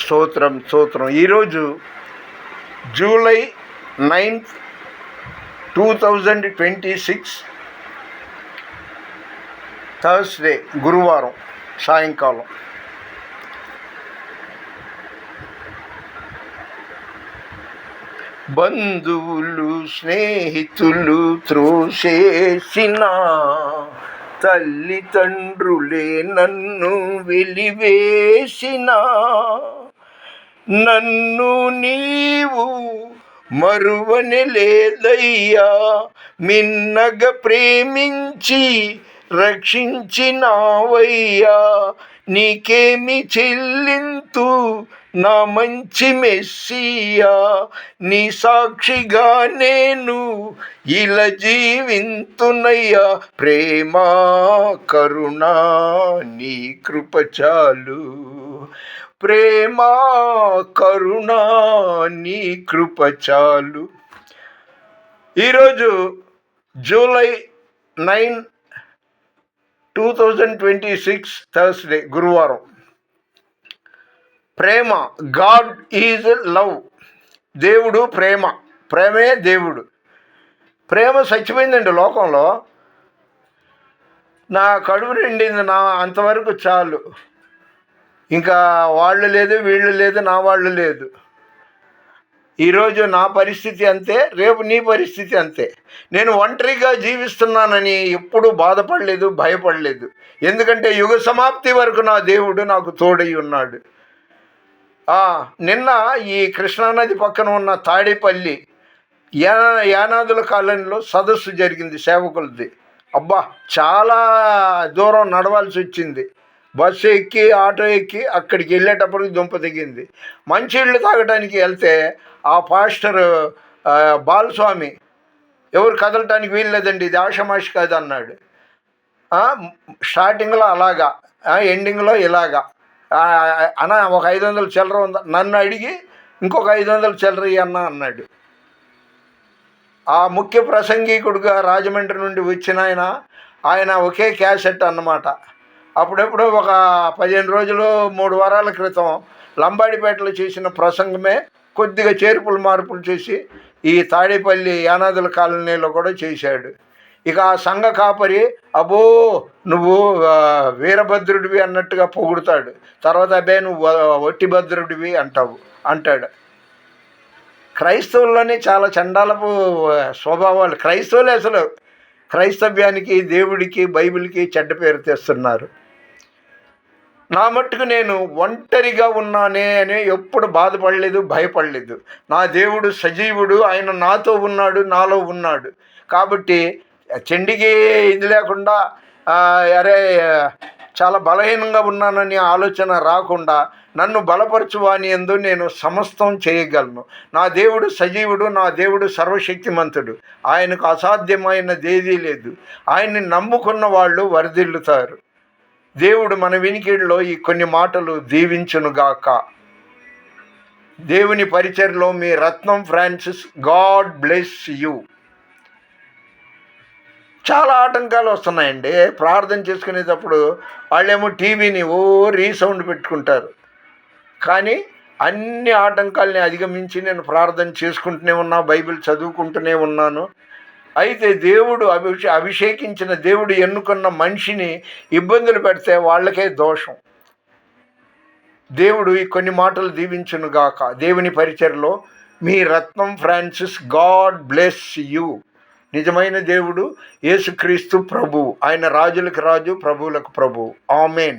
స్తోత్రం స్తోత్రం. ఈరోజు జూలై 9, 2026 థర్స్డే, గురువారం సాయంకాలం. బంధువులు స్నేహితులు త్రోసేసిన తల్లిదండ్రులే నన్ను వెలివేసిన, నన్ను నీవు మరువని లేదయ్యా, మిన్నగ ప్రేమించి రక్షించినావయ్యా. నీకేమి చెల్లింతు నా మంచి మెస్సియా, నీ సాక్షిగా నేను ఇలా జీవింతునయ్యా. ప్రేమ కరుణ నీ కృప చాలు, ప్రేమ కరుణ నీ కృప చాలు. ఈరోజు జూలై 9, 2026 థర్స్డే, గురువారం. ప్రేమ, గాడ్ ఈజ్ లవ్. దేవుడు ప్రేమ, ప్రేమే దేవుడు. ప్రేమ చచ్చిపోయిందండి లోకంలో. నా కడుపు నిండింది, నా అంతవరకు చాలు. ఇంకా వాళ్ళు లేదు, వీళ్ళు లేదు, నా వాళ్ళు లేదు. ఈరోజు నా పరిస్థితి అంతే, రేపు నీ పరిస్థితి అంతే. నేను ఒంటరిగా జీవిస్తున్నానని ఎప్పుడూ బాధపడలేదు, భయపడలేదు. ఎందుకంటే యుగ సమాప్తి వరకు నా దేవుడు నాకు తోడై ఉన్నాడు. నిన్న ఈ కృష్ణానది పక్కన ఉన్న తాడేపల్లి యానాదుల కాలనీలో సదస్సు జరిగింది, సేవకులది. అబ్బా, చాలా దూరం నడవాల్సి వచ్చింది. బస్సు ఎక్కి ఆటో ఎక్కి అక్కడికి వెళ్ళేటప్పటికి దుంప దిగింది. మంచినీళ్ళు తాగడానికి వెళ్తే ఆ పాస్టర్ బాలస్వామి, ఎవరు కదలటానికి వీల్లేదండి, ఇది ఆషమాషి కాదు అన్నాడు. స్టార్టింగ్లో అలాగా, ఎండింగ్లో ఇలాగా. అన్న ఒక 500 చిల్లర ఉందా, నన్ను అడిగి ఇంకొక 500 చిల్లర అన్న అన్నాడు. ఆ ముఖ్య ప్రసంగికుడుగా రాజమండ్రి నుండి వచ్చిన ఆయన ఒకే క్యాసెట్ అన్నమాట. అప్పుడెప్పుడు ఒక 15 రోజులు 3 వారాల క్రితం లంబాడిపేటలో చేసిన ప్రసంగమే కొద్దిగా చేర్పులు మార్పులు చేసి ఈ తాడేపల్లి యానాదుల కాలనీలో కూడా చేశాడు. ఇక ఆ సంఘ కాపరి, అబ్బో నువ్వు వీరభద్రుడివి అన్నట్టుగా పొగుడుతాడు. తర్వాత అబ్బే నువ్వు ఒట్టి భద్రుడివి అంటాడు. క్రైస్తవుల్లోనే చాలా చండాలపు స్వభావాలు. క్రైస్తవులే అసలు క్రైస్తవ్యానికి, దేవుడికి, బైబిల్కి చెడ్డ పేరు తెస్తున్నారు. నా మట్టుకు నేను ఒంటరిగా ఉన్నానే అని ఎప్పుడు బాధపడలేదు, భయపడలేదు. నా దేవుడు సజీవుడు, ఆయన నాతో ఉన్నాడు, నాలో ఉన్నాడు. కాబట్టి చెండికి ఇది లేకుండా అరే చాలా బలహీనంగా ఉన్నానని ఆలోచన రాకుండా, నన్ను బలపరచువాని యందు నేను సమస్తం చేయగలను. నా దేవుడు సజీవుడు, నా దేవుడు సర్వశక్తిమంతుడు. ఆయనకు అసాధ్యమైనదేదీ లేదు. ఆయన్ని నమ్ముకున్న వాళ్ళు వరదిల్లుతారు. దేవుడు మన వినికిడిలో ఈ కొన్ని మాటలు దీవించునుగాక. దేవుని పరిచర్లో మీ రత్నం ఫ్రాన్సిస్. God bless you. చాలా ఆటంకాలు వస్తున్నాయండి. ప్రార్థన చేసుకునేటప్పుడు వాళ్ళేమో టీవీని రీసౌండ్ పెట్టుకుంటారు. కానీ అన్ని ఆటంకాలని అధిగమించి నేను ప్రార్థన చేసుకుంటూనే ఉన్నా, బైబిల్ చదువుకుంటూనే ఉన్నాను. అయితే దేవుడు అభిషేకించిన దేవుడు ఎన్నుకున్న మనిషిని ఇబ్బందులు పెడితే వాళ్ళకే దోషం. దేవుడు ఈ కొన్ని మాటలు దీవించునుగాక. దేవుని పరిచర్లో మీ రత్నం ఫ్రాన్సిస్. God bless you. నిజమైన దేవుడు యేసుక్రీస్తు ప్రభువు. ఆయన రాజులకు రాజు, ప్రభువులకు ప్రభువు. ఆమేన్.